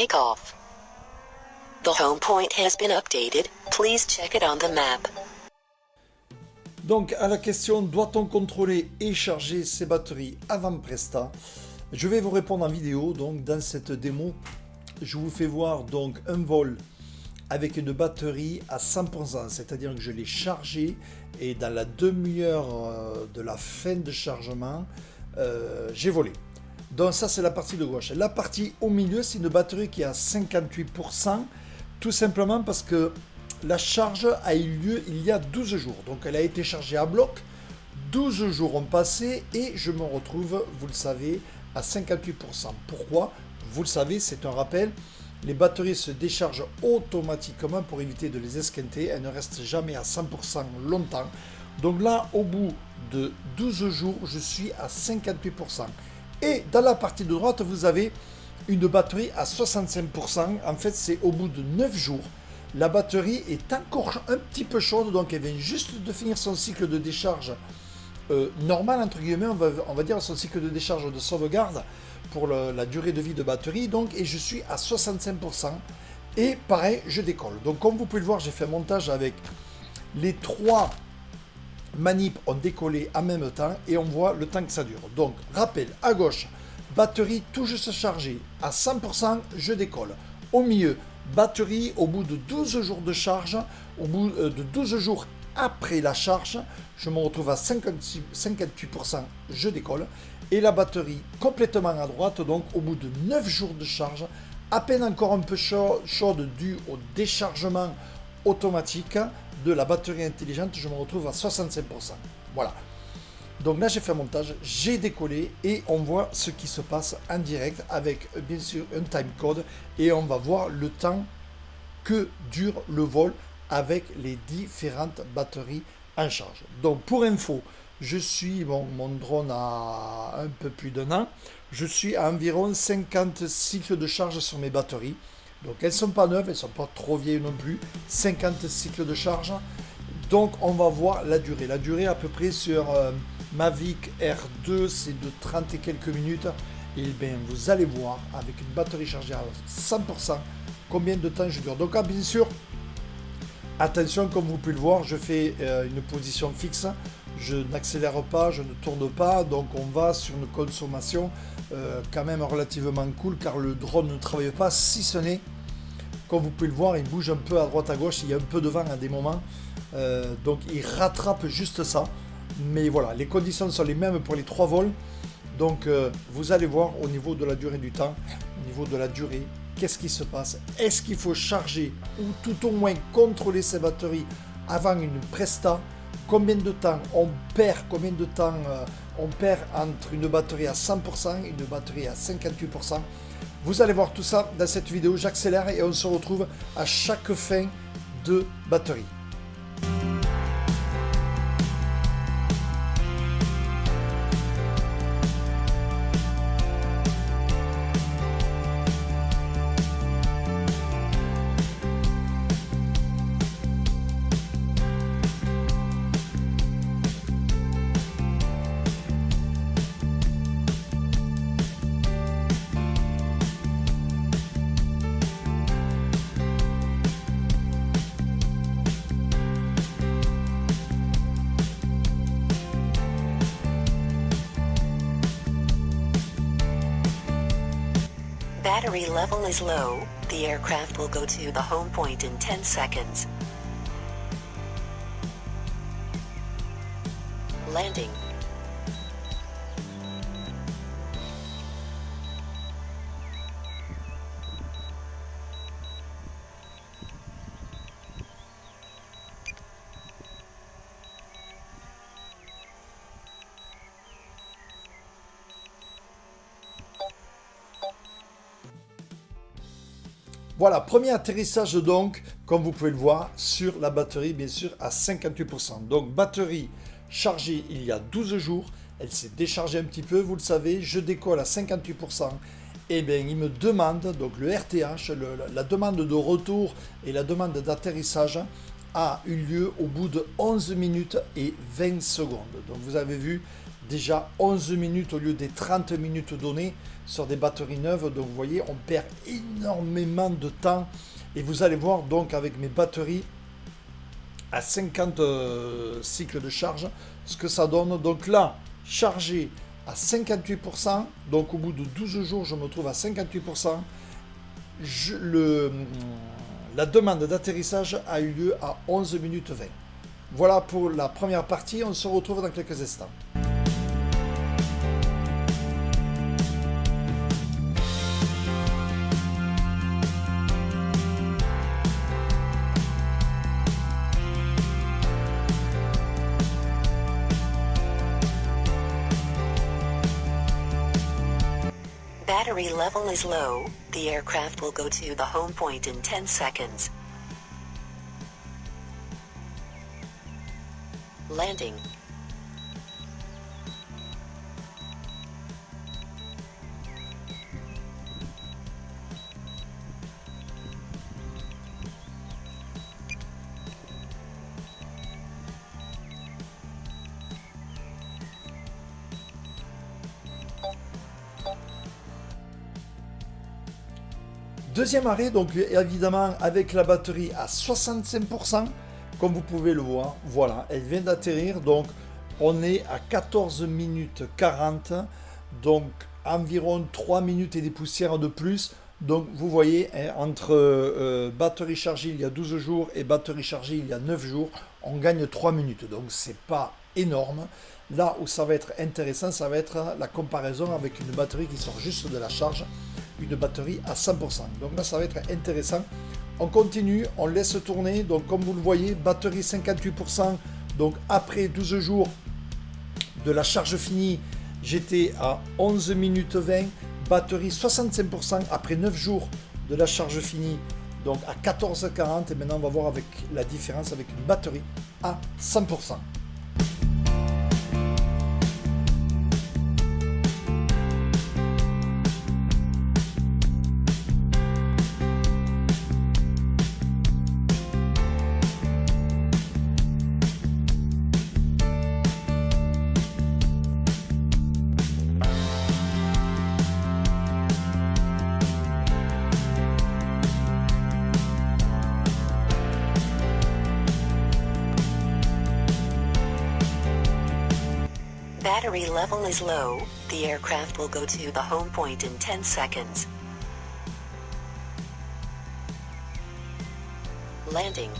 take off. The home point has been updated. Please check it on the map. Donc à la question, doit-on contrôler et charger ses batteries avant Presta? Je vais vous répondre en vidéo. Donc dans cette démo, je vous fais voir donc un vol avec une batterie à 100%, c'est-à-dire que je l'ai chargé et dans la demi-heure de la fin de chargement, j'ai volé. Donc ça c'est la partie de gauche. La partie au milieu, c'est une batterie qui est à 58%, tout simplement parce que la charge a eu lieu il y a 12 jours. Donc elle a été chargée à bloc, 12 jours ont passé et je me retrouve, vous le savez, à 58%. Pourquoi? Vous le savez, c'est un rappel. Les batteries se déchargent automatiquement pour éviter de les esquinter. Elles ne restent jamais à 100% longtemps. Donc là, au bout de 12 jours, je suis à 58%. Et dans la partie de droite, vous avez une batterie à 65%. En fait, c'est au bout de 9 jours. La batterie est encore un petit peu chaude, donc elle vient juste de finir son cycle de décharge normal, entre guillemets, on va dire son cycle de décharge de sauvegarde pour la durée de vie de batterie, donc, et je suis à 65%, et pareil, je décolle. Donc comme vous pouvez le voir, j'ai fait un montage avec les 3 manips ont décollé en même temps, et on voit le temps que ça dure. Donc, rappel, à gauche, batterie tout juste chargée, à 100%, je décolle. Au milieu, batterie au bout de 12 jours de charge, au bout de 12 jours après la charge, je me retrouve à 58%, je décolle. Et la batterie complètement à droite, donc au bout de 9 jours de charge, à peine encore un peu chaude dû au déchargement automatique de la batterie intelligente, je me retrouve à 65%. Voilà. Donc là j'ai fait un montage, j'ai décollé et on voit ce qui se passe en direct avec bien sûr un timecode et on va voir le temps que dure le vol avec les différentes batteries en charge. Donc pour info, je suis, mon drone a un peu plus d'1 an, je suis à environ 50 cycles de charge sur mes batteries. Donc elles ne sont pas neuves, elles ne sont pas trop vieilles non plus, 50 cycles de charge. Donc on va voir la durée. La durée à peu près sur Mavic R2, c'est de 30 et quelques minutes. Et bien vous allez voir avec une batterie chargée à 100% combien de temps je dure. Donc bien sûr, attention, comme vous pouvez le voir, je fais une position fixe. Je n'accélère pas, je ne tourne pas, donc on va sur une consommation quand même relativement cool car le drone ne travaille pas, si ce n'est, comme vous pouvez le voir, il bouge un peu à droite à gauche, il y a un peu de vent à des moments, donc il rattrape juste ça, mais voilà, les conditions sont les mêmes pour les 3 vols, donc vous allez voir au niveau de la durée du temps, au niveau de la durée, qu'est-ce qui se passe, est-ce qu'il faut charger ou tout au moins contrôler ses batteries avant une Presta? Combien de temps on perd, on perd entre une batterie à 100% et une batterie à 58%. Vous allez voir tout ça dans cette vidéo, j'accélère et on se retrouve à chaque fin de batterie. Battery level is low. The aircraft will go to the home point in 10 seconds. Landing. Voilà, premier atterrissage donc, comme vous pouvez le voir, sur la batterie, bien sûr, à 58%. Donc, batterie chargée il y a 12 jours, elle s'est déchargée un petit peu, vous le savez, je décolle à 58%. Et bien, il me demande, donc le RTH, la demande de retour et la demande d'atterrissage a eu lieu au bout de 11 minutes et 20 secondes. Donc, vous avez vu, déjà 11 minutes au lieu des 30 minutes données sur des batteries neuves. Donc vous voyez, on perd énormément de temps. Et vous allez voir donc avec mes batteries à 50 cycles de charge, ce que ça donne. Donc là, chargé à 58%, donc au bout de 12 jours, je me trouve à 58%. La demande d'atterrissage a eu lieu à 11 minutes 20. Voilà pour la première partie, on se retrouve dans quelques instants. Battery level is low. The aircraft will go to the home point in 10 seconds. Landing. Deuxième arrêt, donc évidemment avec la batterie à 65%, comme vous pouvez le voir, voilà, elle vient d'atterrir, donc on est à 14 minutes 40, donc environ 3 minutes et des poussières de plus. Donc vous voyez, hein, entre batterie chargée il y a 12 jours et batterie chargée il y a 9 jours, on gagne 3 minutes, donc c'est pas énorme. Là où ça va être intéressant, ça va être la comparaison avec une batterie qui sort juste de la charge, une batterie à 100%. Donc là, ça va être intéressant. On continue, on laisse tourner. Donc comme vous le voyez, batterie 58%. Donc après 12 jours de la charge finie, j'étais à 11 minutes 20. Batterie 65% après 9 jours de la charge finie. Donc à 14h40. Et maintenant, on va voir avec la différence avec une batterie à 100%. Battery level is low. The aircraft will go to the home point in 10 seconds. Landing.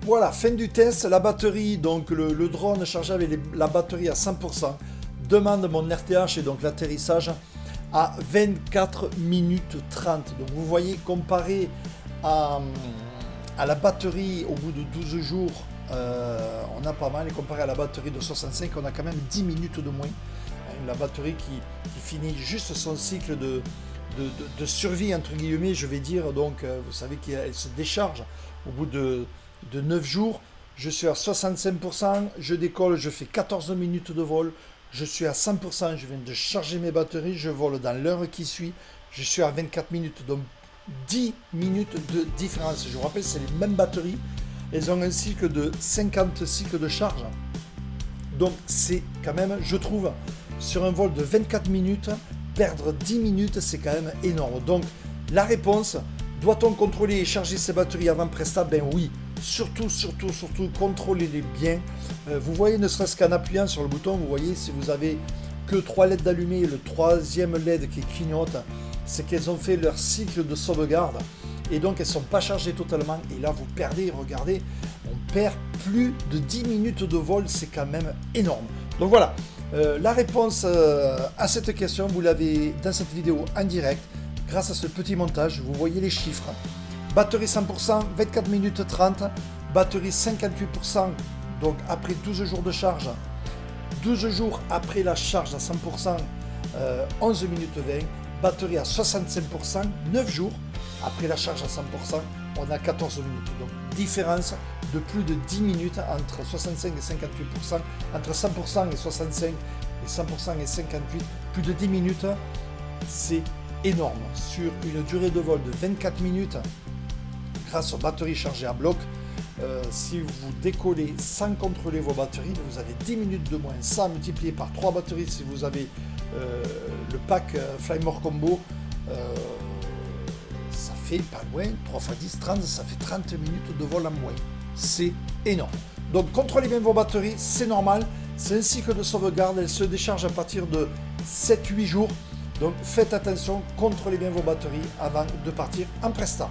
Voilà, fin du test, la batterie, donc le drone chargé avec la batterie à 100%, demande mon RTH et donc l'atterrissage à 24 minutes 30. Donc vous voyez, comparé à la batterie au bout de 12 jours, on a pas mal, et comparé à la batterie de 65, on a quand même 10 minutes de moins. La batterie qui finit juste son cycle de survie, entre guillemets, je vais dire. Donc vous savez qu'elle se décharge au bout de 9 jours. Je suis à 65%, je décolle, je fais 14 minutes de vol, je suis à 100%, je viens de charger mes batteries, je vole dans l'heure qui suit, je suis à 24 minutes, donc 10 minutes de différence. Je vous rappelle, c'est les mêmes batteries, elles ont un cycle de 50 cycles de charge, donc c'est quand même, je trouve, sur un vol de 24 minutes, perdre 10 minutes, c'est quand même énorme. Donc la réponse, doit-on contrôler et charger ses batteries avant Presta? Ben oui. Surtout, contrôlez-les bien. Vous voyez, ne serait-ce qu'en appuyant sur le bouton, vous voyez, si vous avez que 3 LED allumés et le troisième LED qui clignote, c'est qu'elles ont fait leur cycle de sauvegarde et donc elles ne sont pas chargées totalement. Et là, vous perdez, regardez, on perd plus de 10 minutes de vol, c'est quand même énorme. Donc voilà, la réponse à cette question, vous l'avez dans cette vidéo en direct, grâce à ce petit montage, vous voyez les chiffres. Batterie 100%, 24 minutes 30, batterie 58%, donc après 12 jours de charge, 12 jours après la charge à 100%, 11 minutes 20, batterie à 65%, 9 jours après la charge à 100%, on a 14 minutes. Donc différence de plus de 10 minutes entre 65 et 58%, entre 100% et 65 et 100% et 58, plus de 10 minutes, c'est énorme. Sur une durée de vol de 24 minutes, grâce aux batteries chargées à bloc, si vous décollez sans contrôler vos batteries, vous avez 10 minutes de moins. Ça multiplié par 3 batteries si vous avez le pack Flymore Combo, ça fait pas loin, 3 x 10, 30, ça fait 30 minutes de vol en moins. C'est énorme. Donc contrôlez bien vos batteries, c'est normal. C'est un cycle de sauvegarde, elle se décharge à partir de 7-8 jours. Donc faites attention, contrôlez bien vos batteries avant de partir en Presta.